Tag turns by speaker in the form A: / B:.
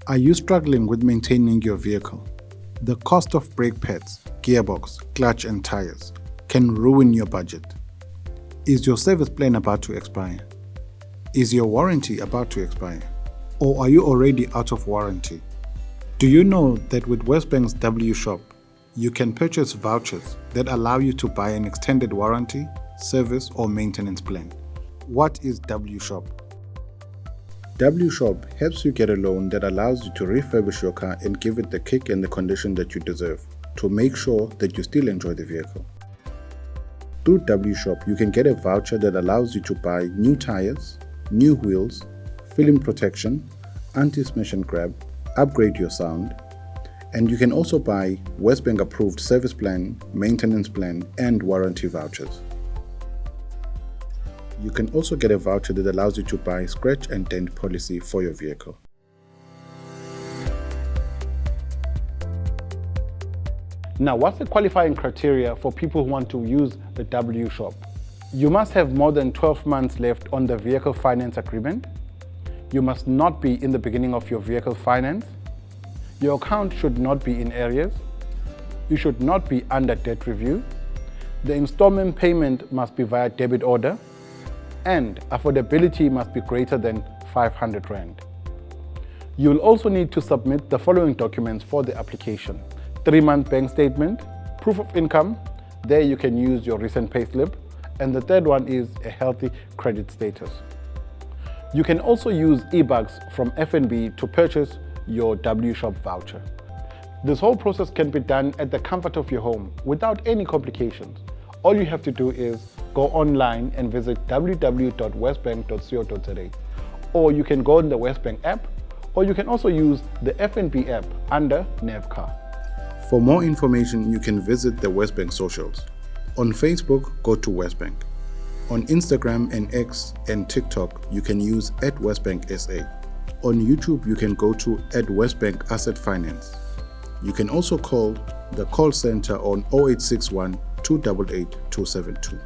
A: Are you struggling with maintaining your vehicle? The cost of brake pads, gearbox, clutch and tires can ruin your budget. Is your service plan about to expire? Is your warranty about to expire? Or are you already out of warranty? Do you know that with Wesbank's WShop, you can purchase vouchers that allow you to buy an extended warranty, service or maintenance plan? What is WShop? WShop helps you get a loan that allows you to refurbish your car and give it the kick and the condition that you deserve to make sure that you still enjoy the vehicle. Through WShop, you can get a voucher that allows you to buy new tires, new wheels, film protection, anti-smash and grab, upgrade your sound, and you can also buy Wesbank approved service plan, maintenance plan, and warranty vouchers. You can also get a voucher that allows you to buy scratch and dent policy for your vehicle.
B: Now, what's the qualifying criteria for people who want to use the WShop? You must have more than 12 months left on the vehicle finance agreement. You must not be in the beginning of your vehicle finance. Your account should not be in arrears. You should not be under debt review. The installment payment must be via debit order. And affordability must be greater than 500 Rand. You will also need to submit the following documents for the application: 3-month bank statement, proof of income, there you can use your recent payslip, and the third one is a healthy credit status. You can also use e-bucks from FNB to purchase your WShop voucher. This whole process can be done at the comfort of your home without any complications. All you have to do is go online and visit www.wesbank.co.za, or you can go on the Wesbank app, or you can also use the FNB app under Nevcar.
A: For more information, you can visit the Wesbank socials. On Facebook, go to Wesbank. On Instagram and X and TikTok, you can use @WesbankSA. On YouTube, you can go to @Wesbank Asset Finance. You can also call the call center on 0861 288 272.